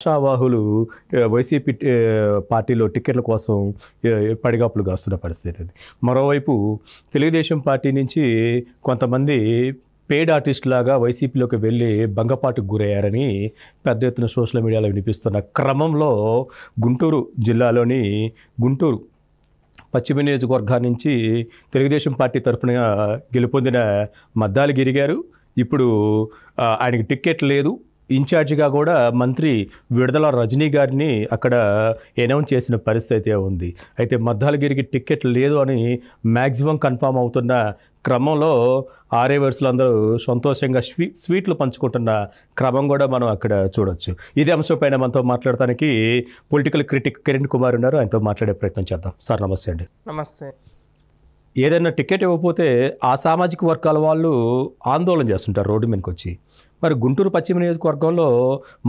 ఆశావాహులు YCP పార్టీలో టికెట్ల కోసం పడిగాపులు కాస్తున్న పరిస్థితి ఇది. మరోవైపు తెలుగుదేశం పార్టీ నుంచి కొంతమంది పెయిడ్ ఆర్టిస్ట్ లాగా వైసీపీలోకి వెళ్ళి భంగపాటుకు గురయ్యారని పెద్ద ఎత్తున సోషల్ మీడియాలో వినిపిస్తున్న క్రమంలో గుంటూరు జిల్లాలోని గుంటూరు పశ్చిమ నియోజకవర్గం నుంచి తెలుగుదేశం పార్టీ తరఫున గెలుపొందిన మద్దాలగిరి గారు ఇప్పుడు ఆయనకి టికెట్ లేదు, ఇన్ఛార్జిగా కూడా మంత్రి విడుదల రజనీ గారిని అక్కడ అనౌన్స్ చేసిన పరిస్థితి ఉంది. అయితే మద్దాలగిరికి టికెట్ లేదు అని మ్యాక్సిమం కన్ఫామ్ అవుతున్న క్రమంలో ఆర్యవర్సులు అందరూ సంతోషంగా స్వీట్లు పంచుకుంటున్న క్రమం కూడా మనం అక్కడ చూడొచ్చు. ఇదే అంశంపైన మనతో మాట్లాడటానికి పొలిటికల్ క్రిటిక్ కిరణ్ కుమార్ ఉన్నారు. ఆయనతో మాట్లాడే ప్రయత్నం చేద్దాం. సార్ నమస్తే అండి. నమస్తే. ఏదైనా టికెట్ ఇవ్వకపోతే ఆ సామాజిక వర్గాల వాళ్ళు ఆందోళన చేస్తుంటారు రోడ్డు మీదకి వచ్చి. మరి గుంటూరు పశ్చిమ నియోజకవర్గంలో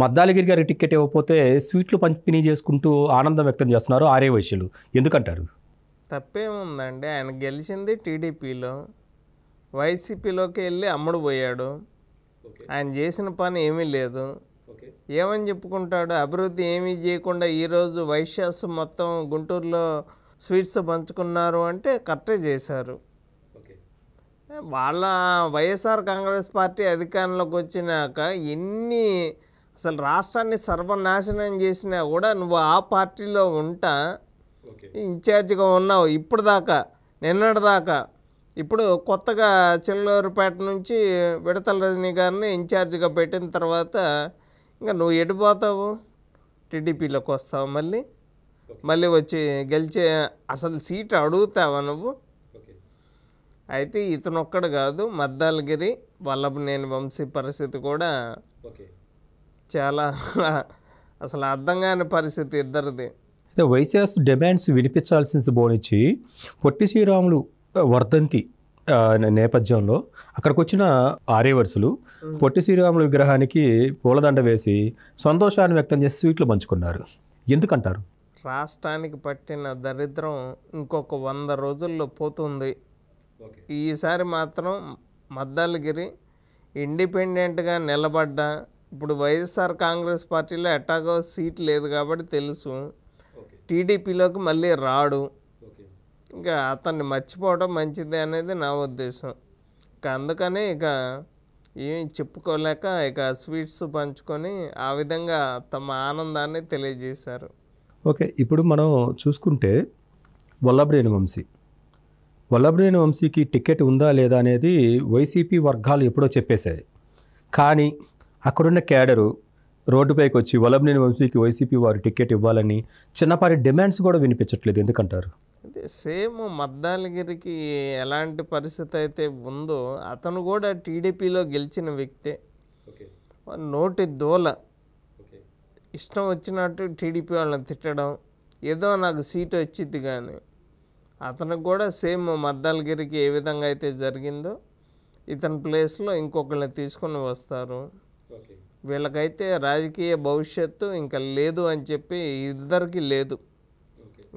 మద్దాలగిరి గారి టికెట్ ఇవ్వకపోతే స్వీట్లు పంపిణీ చేసుకుంటూ ఆనందం వ్యక్తం చేస్తున్నారు ఆర్య వైశ్యులు. ఎందుకంటారు? తప్పేముందండి, ఆయన గెలిచింది టీడీపీలో, వైసీపీలోకి వెళ్ళి అమ్ముడు పోయాడు. ఆయన చేసిన పని ఏమీ లేదు. ఏమని చెప్పుకుంటాడు? అభివృద్ధి ఏమీ చేయకుండా ఈరోజు వైశ్యాస్ మొత్తం గుంటూరులో స్వీట్స్ పంచుకున్నారు అంటే కరెక్టే చేశారు. వాళ్ళ వైఎస్ఆర్ కాంగ్రెస్ పార్టీ అధికారంలోకి వచ్చినాక ఎన్ని అసలు రాష్ట్రాన్ని సర్వనాశనం చేసినా కూడా నువ్వు ఆ పార్టీలో ఉంటా ఇన్ఛార్జిగా ఉన్నావు ఇప్పుడు దాకా, నిన్నటిదాకా. ఇప్పుడు కొత్తగా చిల్లూరుపేట నుంచి విడతల రజనీ గారిని ఇన్ఛార్జిగా పెట్టిన తర్వాత ఇంకా నువ్వు ఎడిపోతావు, టీడీపీలోకి వస్తావు, మళ్ళీ వచ్చి గెలిచే అసలు సీటు అడుగుతావా నువ్వు? అయితే ఇతను ఒక్కడు కాదు, మద్దాలగిరి వల్లభనేని వంశీ పరిస్థితి కూడా చాలా అసలు అర్థం కాని పరిస్థితి ఇద్దరిది. అయితే వైఎస్ఆర్ డిమాండ్స్ వినిపించాల్సింది పోనిచ్చి పొట్టి శ్రీరాములు వర్ధంతి నేపథ్యంలో అక్కడికి వచ్చిన ఆర్యవర్సులు పొట్టి శ్రీరాములు విగ్రహానికి పూలదండ వేసి సంతోషాన్ని వ్యక్తం చేసి స్వీట్లు పంచుకున్నారు. ఎందుకంటారు? రాష్ట్రానికి పట్టిన దరిద్రం ఇంకొక 100 రోజుల్లో పోతుంది. ఈసారి మాత్రం మద్దాలగిరి ఇండిపెండెంట్గా నిలబడ్డా, ఇప్పుడు వైఎస్ఆర్ కాంగ్రెస్ పార్టీలో ఎట్టాగో సీట్ లేదు కాబట్టి తెలుసు, టీడీపీలోకి మళ్ళీ రాడు. ఇంకా అతన్ని మర్చిపోవడం మంచిది అనేది నా ఉద్దేశం. ఇంకా అందుకనే ఇక ఏమి చెప్పుకోలేక ఇక స్వీట్స్ పంచుకొని ఆ విధంగా తమ ఆనందాన్ని తెలియజేశారు. ఓకే, ఇప్పుడు మనం చూసుకుంటే వల్లభనేని వంశీకి టికెట్ ఉందా లేదా అనేది వైసీపీ వర్గాలు ఎప్పుడో చెప్పేశాయి. కానీ అక్కడున్న క్యాడరు రోడ్డుపైకి వచ్చి వల్లభనేని వంశీకి వైసీపీ వారు టికెట్ ఇవ్వాలని చిన్నపాటి డిమాండ్స్ కూడా వినిపించట్లేదు. ఎందుకంటారు? అంటే సేమ్ మద్దాలగిరికి ఎలాంటి పరిస్థితి అయితే ఉందో అతను కూడా టీడీపీలో గెలిచిన వ్యక్తే. నోటి దోల ఇష్టం వచ్చినట్టు టీడీపీ వాళ్ళని తిట్టడం, ఏదో నాకు సీటు వచ్చింది కానీ అతనికి కూడా సేమ్ మద్దాలగిరికి ఏ విధంగా అయితే జరిగిందో ఇతని ప్లేస్లో ఇంకొకరిని తీసుకొని వస్తారు. వీళ్ళకైతే రాజకీయ భవిష్యత్తు ఇంకా లేదు అని చెప్పి ఇద్దరికి లేదు.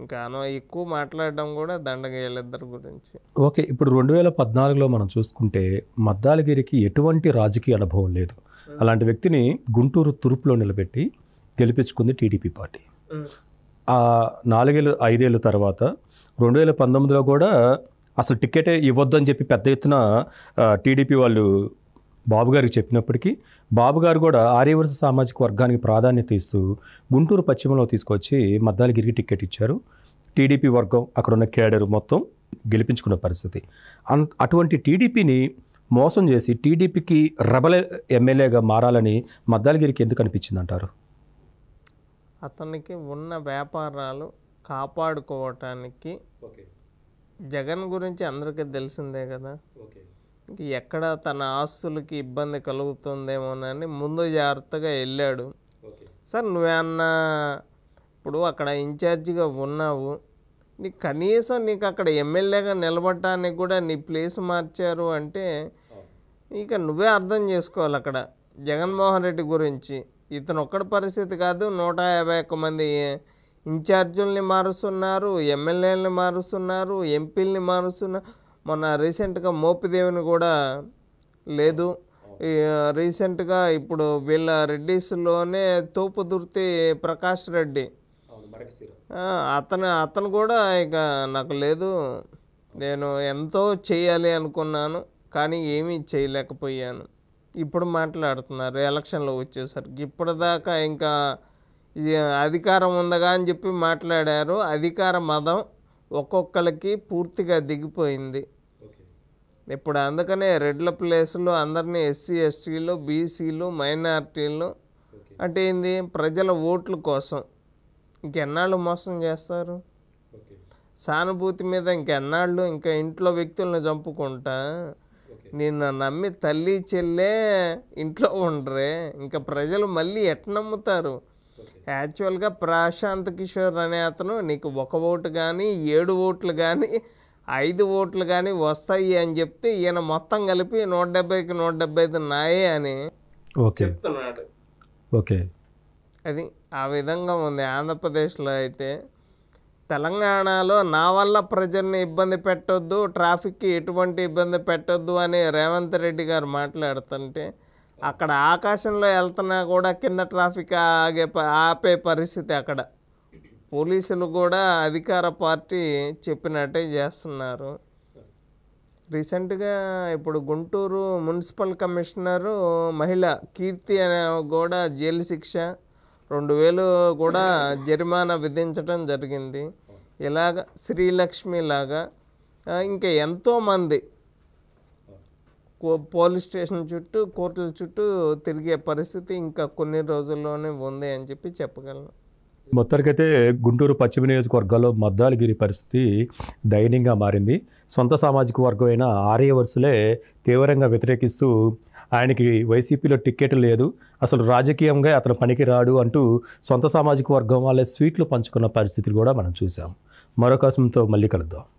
ఇంకా ఎక్కువ మాట్లాడడం కూడా దండగ వీళ్ళిద్దరి గురించి. ఓకే, ఇప్పుడు 2014లో మనం చూసుకుంటే మద్దాలగిరికి ఎటువంటి రాజకీయ అనుభవం లేదు. అలాంటి వ్యక్తిని గుంటూరు తూర్పులో నిలబెట్టి గెలిపించుకుంది టీడీపీ పార్టీ. ఆ 4-5 ఏళ్ళ తర్వాత 2019లో కూడా అసలు టికెటే ఇవ్వద్దని చెప్పి పెద్ద ఎత్తున టీడీపీ వాళ్ళు బాబు గారికి చెప్పినప్పటికీ బాబు గారు కూడా ఆర్యవర్స సామాజిక వర్గానికి ప్రాధాన్యత ఇస్తూ గుంటూరు పశ్చిమలో తీసుకొచ్చి మద్దాలగిరికి టికెట్ ఇచ్చారు. టీడీపీ వర్గం అక్కడ ఉన్న క్యాడర్ మొత్తం గెలిపించుకున్న పరిస్థితి. అటువంటి టీడీపీని మోసం చేసి టీడీపీకి రెబల్ ఎమ్మెల్యేగా మారాలని మద్దాలగిరికి ఎందుకు అనిపించింది అంటారు? అతనికి ఉన్న వ్యాపారాలు కాపాడుకోవటానికి జగన్ గురించి అందరికీ తెలిసిందే కదా. ఎక్కడ తన ఆస్తులకి ఇబ్బంది కలుగుతుందేమోనని ముందు జాగ్రత్తగా వెళ్ళాడు. సార్ నువ్వేమన్నా ఇప్పుడు అక్కడ ఇన్ఛార్జిగా ఉన్నావు, నీకు కనీసం నీకు అక్కడ ఎమ్మెల్యేగా నిలబడటానికి కూడా నీ ప్లేస్ మార్చారు అంటే ఇక నువ్వే అర్థం చేసుకోవాలి. అక్కడ జగన్మోహన్ రెడ్డి గురించి ఇతను ఒక్కడి పరిస్థితి కాదు, 151 మంది ఇన్ఛార్జుల్ని మారుస్తున్నారు, ఎమ్మెల్యేలని మారుస్తున్నారు, ఎంపీలని మారుస్తున్నారు. మొన్న రీసెంట్గా మోపిదేవిని కూడా లేదు, రీసెంట్గా ఇప్పుడు వీళ్ళ రెడ్డిస్లోనే తోపుదుర్తి ప్రకాష్ రెడ్డి, అతను కూడా ఇక నాకు లేదు, నేను ఎంతో చేయాలి అనుకున్నాను కానీ ఏమీ చేయలేకపోయాను, ఇప్పుడు మాట్లాడుతున్నారు ఎలక్షన్లో వచ్చేసరికి. ఇప్పటిదాకా ఇంకా అధికారం ఉందగా అని చెప్పి మాట్లాడారు. అధికార మదం ఒక్కొక్కరికి పూర్తిగా దిగిపోయింది ఇప్పుడు. అందుకనే రెడ్ల ప్లేస్లో అందరినీ ఎస్సీ ఎస్టీలు బీసీలు మైనార్టీలు అంటే ఏంది, ప్రజల ఓట్ల కోసం. ఇంకెన్నాళ్ళు మోసం చేస్తారు? సానుభూతి మీద ఇంకెన్నాళ్ళు ఇంకా ఇంట్లో వ్యక్తులను చంపుకుంటా నిన్ను నమ్మి తల్లి చెల్లే ఇంట్లో ఉండరే, ఇంకా ప్రజలు మళ్ళీ ఎట్ నమ్ముతారు? యాక్చువల్గా ప్రశాంత్ కిషోర్ అనే అతను నీకు 1 ఓటు కానీ 7 ఓట్లు కానీ 5 ఓట్లు కానీ వస్తాయి అని చెప్తే ఈయన మొత్తం కలిపి 170కి 175 నాయే అని చెప్తున్నాడు. ఓకే, అది ఆ విధంగా ఉంది. ఆంధ్రప్రదేశ్లో అయితే, తెలంగాణలో నా వల్ల ప్రజల్ని ఇబ్బంది పెట్టొద్దు, ట్రాఫిక్కి ఎటువంటి ఇబ్బంది పెట్టొద్దు అని రేవంత్ రెడ్డి గారు మాట్లాడుతుంటే, అక్కడ ఆకాశంలో వెళ్తున్నా కూడా కింద ట్రాఫిక్ ఆపే పరిస్థితి. అక్కడ పోలీసులు కూడా అధికార పార్టీ చెప్పినట్టే చేస్తున్నారు. రీసెంట్గా ఇప్పుడు గుంటూరు మున్సిపల్ కమిషనరు మహిళ కీర్తి అనే కూడా జైలు శిక్ష 2000 కూడా జరిమానా విధించడం జరిగింది. ఇలాగ శ్రీలక్ష్మి లాగా ఇంకా ఎంతోమంది పోలీస్ స్టేషన్ చుట్టూ కోర్టుల చుట్టూ తిరిగే పరిస్థితి ఇంకా కొన్ని రోజుల్లోనే ఉంది అని చెప్పి చెప్పగలను. మొత్తానికైతే గుంటూరు పశ్చిమ నియోజకవర్గాల్లో మద్దాలగిరి పరిస్థితి దయనీయంగా మారింది. సొంత సామాజిక వర్గమైన ఆర్యవర్సులే తీవ్రంగా వ్యతిరేకిస్తూ ఆయనకి వైసీపీలో టికెట్ లేదు, అసలు రాజకీయంగా అతను పనికి రాడు అంటూ సొంత సామాజిక వర్గం వాళ్ళే స్వీట్లు పంచుకున్న పరిస్థితులు కూడా మనం చూసాం. మరొక అంశంతో మళ్ళీ కలుద్దాం.